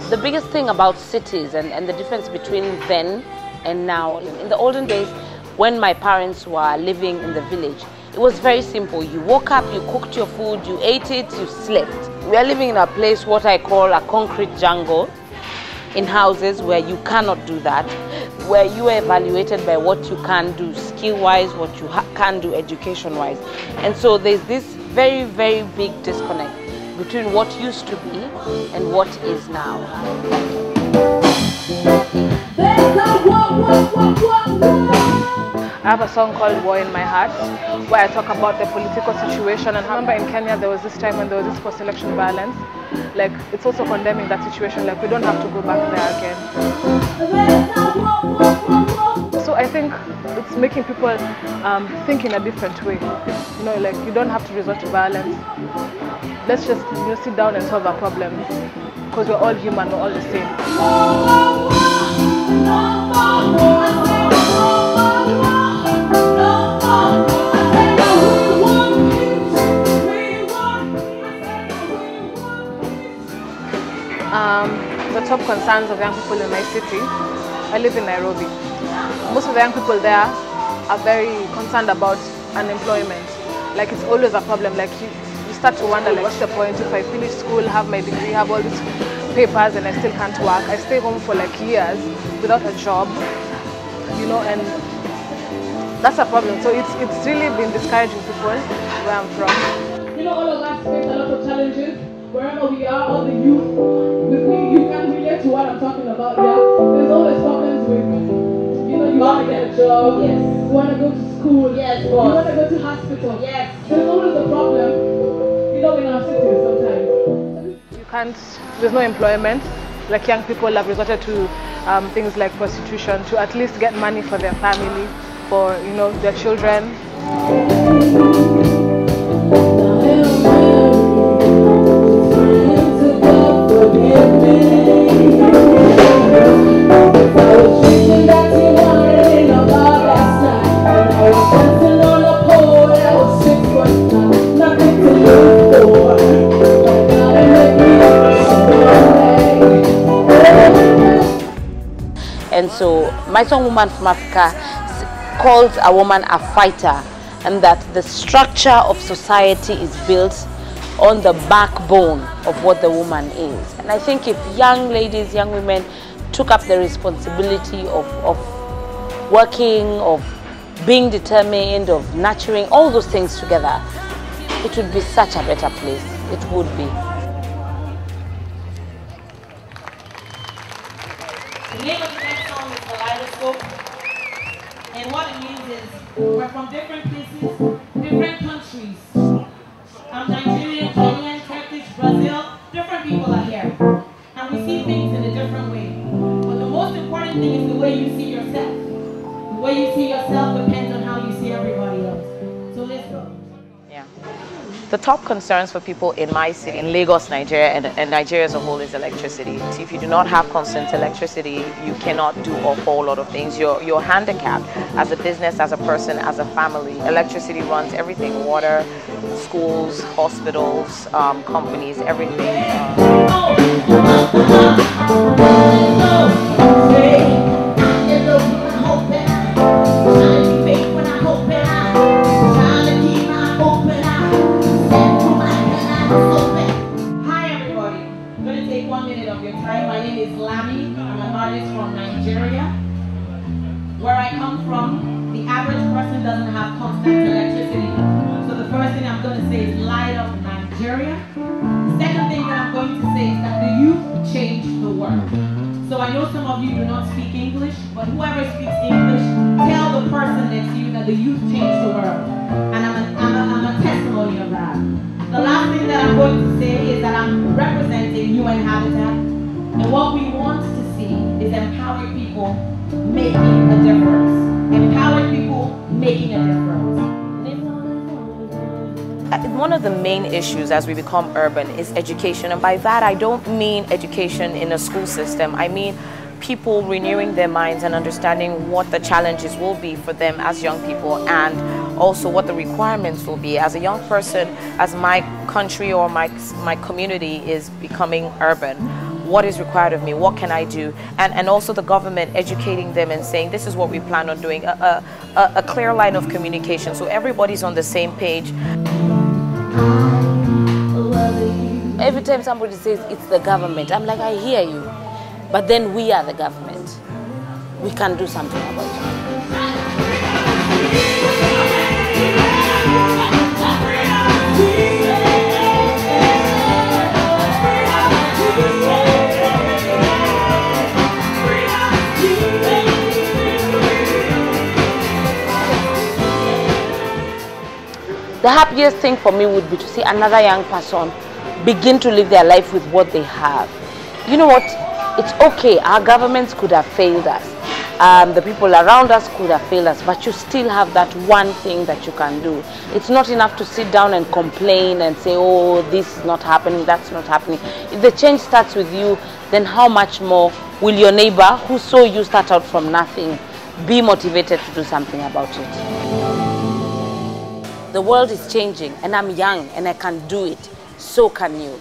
the biggest thing about cities and the difference between then and now, in the olden days, when my parents were living in the village, it was very simple. You woke up, you cooked your food, you ate it, you slept. We are living in a place what I call a concrete jungle, in houses where you cannot do that, where you are evaluated by what you can do skill-wise, what you can do education-wise. And so there's this very, very big disconnect between what used to be and what is now. I have a song called War in My Heart, where I talk about the political situation. And I remember in Kenya there was this time when there was this post-election violence. Like, it's also condemning that situation, like we don't have to go back there again. So I think it's making people think in a different way. You know, like you don't have to resort to violence. Let's just, you know, sit down and solve our problems, because we're all human, we're all the same. The top concerns of young people in my city, I live in Nairobi. Most of the young people there are very concerned about unemployment. Like, it's always a problem. Like, you start to wonder, like, what's the point if I finish school, have my degree, have all these papers, and I still can't work? I stay home for like years without a job, you know, and that's a problem. So it's really been discouraging people where I'm from. You know, all of us face a lot of challenges. Wherever we are, all the youth, with me, you can relate to what I'm talking about, yeah? There's always problems with, you know, you want to get a job, yes. You want to go to school, yes, you want to go to hospital, yes. There's always a problem, you know, in our cities sometimes. There's no employment. Like, young people have resorted to things like prostitution to at least get money for their family, for, you know, their children. And so my song Woman from Africa calls a woman a fighter, and that the structure of society is built on the backbone of what the woman is. And I think if young ladies, young women took up the responsibility of working, of being determined, of nurturing all those things together, it would be such a better place. It would be. The name of the next song is Kaleidoscope, and what it means is we're from different places, different countries. I'm Nigerian, Kenyan, Turkish, Brazil, different people are here. And we see things in a different way. But the most important thing is the way you see yourself. The way you see yourself depends on how you see everybody else. So let's go. Yeah. The top concerns for people in my city, in Lagos, Nigeria, and Nigeria as a whole, is electricity. So if you do not have constant electricity, you cannot do a whole lot of things. You're handicapped as a business, as a person, as a family. Electricity runs everything: water, schools, hospitals, companies, everything. Where I come from, the average person doesn't have constant electricity. So the first thing I'm going to say is light up Nigeria. The second thing that I'm going to say is that the youth change the world. So I know some of you do not speak English, but whoever speaks English, tell the person next to you that the youth change the world. And I'm a testimony of that. The last thing that I'm going to say is that I'm representing UN Habitat. And what we want to see is empowering people making a difference. Empowering people making a difference. One of the main issues as we become urban is education, and by that I don't mean education in a school system. I mean people renewing their minds and understanding what the challenges will be for them as young people, and also what the requirements will be. As a young person, as my country or my community is becoming urban, what is required of me, what can I do, and also the government educating them and saying this is what we plan on doing, a clear line of communication so everybody's on the same page. Every time somebody says it's the government, I'm like, I hear you, but then we are the government. We can do something about it. The happiest thing for me would be to see another young person begin to live their life with what they have. You know what? It's okay. Our governments could have failed us. The people around us could have failed us, but you still have that one thing that you can do. It's not enough to sit down and complain and say, oh, this is not happening, that's not happening. If the change starts with you, then how much more will your neighbor who saw you start out from nothing be motivated to do something about it? The world is changing and I'm young and I can do it. So can you.